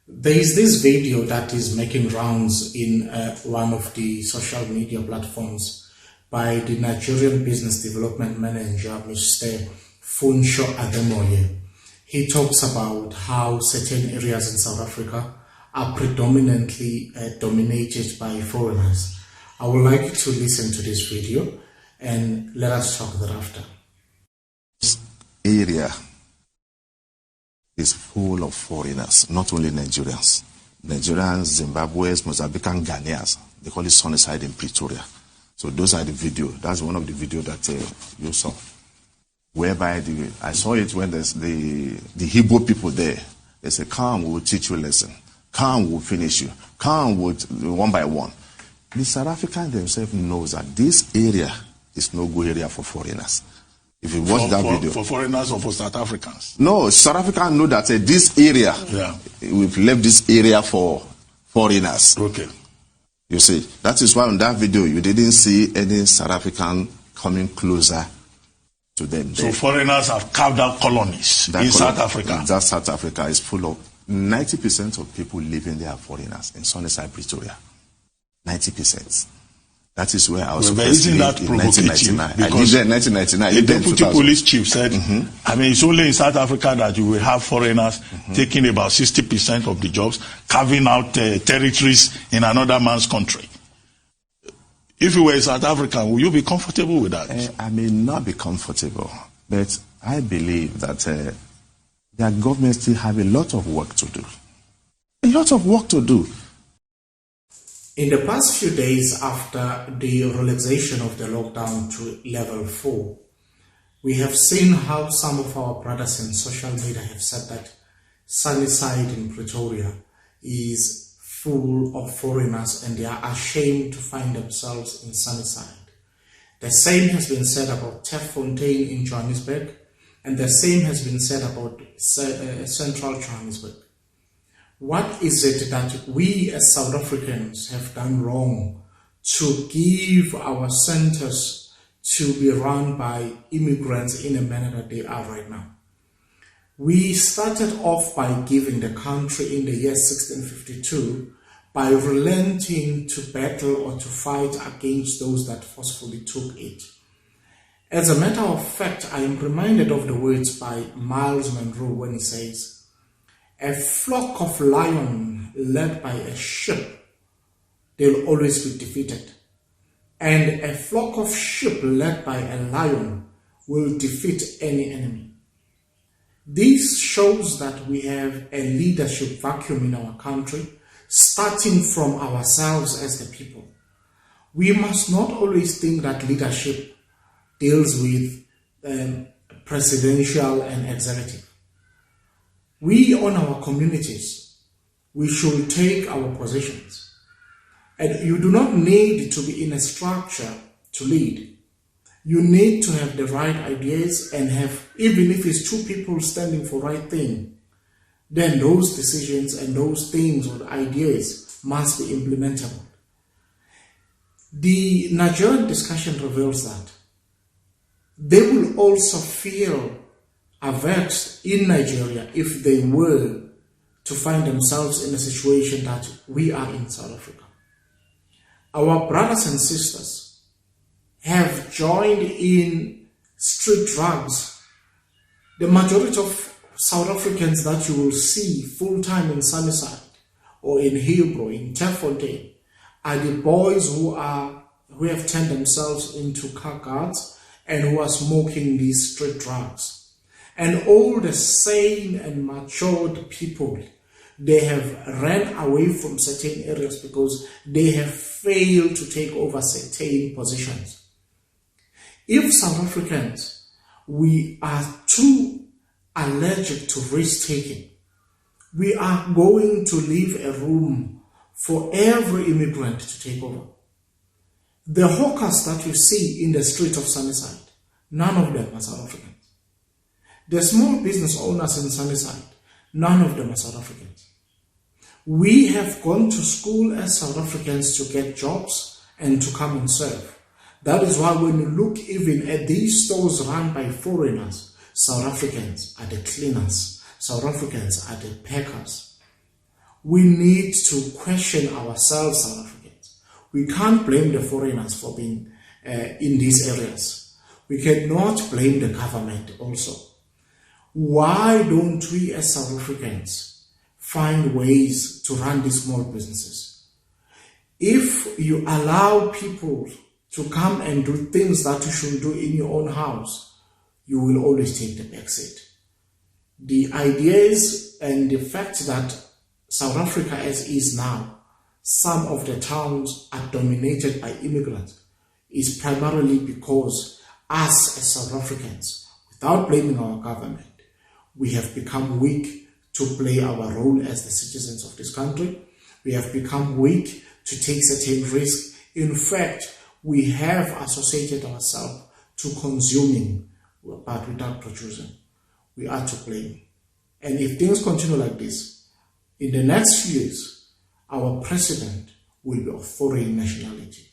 There is this video that is making rounds in one of the social media platforms by the Nigerian business development manager, Mr. Funsho Ademoye. He talks about how certain areas in South Africa are predominantly dominated by foreigners. I would like you to listen to this video and let us talk thereafter. This area is full of foreigners, not only Nigerians. Nigerians, Zimbabweans, Mozambican, Ghanaians. They call it Sunnyside in Pretoria. So those are the video. That's one of the video that you saw. Whereby I saw it when there's the Igbo people there. They say, come, we'll teach you a lesson. Come, we'll finish you. Come, one by one. The South African themselves knows that this area is no good area for foreigners. If you watch that video. For foreigners or for South Africans? No, South Africans know that this area, we've left this area for foreigners. Okay. You see, that is why on that video you didn't see any South African coming closer to them. So foreigners have carved out colonies in South Africa? That South Africa is full of 90% of people living there are foreigners in Sunnyside, Pretoria. 90%. That is where I was isn't that in provocative? 1999. I lived there in 1999. The deputy police chief said, I mean, it's only in South Africa that you will have foreigners taking about 60% of the jobs, carving out territories in another man's country. If you were in South Africa, would you be comfortable with that? I may not be comfortable, but I believe that their government still have a lot of work to do. A lot of work to do. In the past few days after the relaxation of the lockdown to level 4, we have seen how some of our brothers in social media have said that Sunnyside in Pretoria is full of foreigners and they are ashamed to find themselves in Sunnyside. The same has been said about Fontaine in Johannesburg, and the same has been said about central Johannesburg. What is it that we as South Africans have done wrong to give our centers to be run by immigrants in a manner that they are right now? We started off by giving the country in the year 1652 by relenting to battle or to fight against those that forcefully took it. As a matter of fact, I am reminded of the words by Miles Monroe when he says, "A flock of lions led by a sheep, they'll always be defeated. And a flock of sheep led by a lion will defeat any enemy." This shows that we have a leadership vacuum in our country, starting from ourselves as the people. We must not always think that leadership deals with presidential and executive. We on our communities, we should take our positions. And you do not need to be in a structure to lead. You need to have the right ideas and have, even if it's two people standing for right thing, then those decisions and those things or ideas must be implementable. The Nigerian discussion reveals that they will also feel vexed in Nigeria if they were to find themselves in a situation that we are in South Africa. Our brothers and sisters have joined in street drugs. The majority of South Africans that you will see full-time in Sunnyside or in Hebrew, in Fontaine, are the boys who have turned themselves into car guards and who are smoking these street drugs. And all the sane and matured people, they have ran away from certain areas because they have failed to take over certain positions. If South Africans, we are too allergic to risk-taking, we are going to leave a room for every immigrant to take over. The hawkers that you see in the street of Sunnyside, none of them are South Africans. The small business owners in Sunnyside, none of them are South Africans. We have gone to school as South Africans to get jobs and to come and serve. That is why when you look even at these stores run by foreigners, South Africans are the cleaners, South Africans are the packers. we need to question ourselves, South Africans. We can't blame the foreigners for being in these areas. We cannot blame the government also. Why don't we as South Africans find ways to run these small businesses? If you allow people to come and do things that you should do in your own house, you will always take the back seat. The ideas and the fact that South Africa as is now, some of the towns are dominated by immigrants, is primarily because us as South Africans, without blaming our government, we have become weak to play our role as the citizens of this country. We have become weak to take certain risks. In fact, we have associated ourselves to consuming, but without producing. We are to blame. And if things continue like this, in the next few years, our president will be of foreign nationality.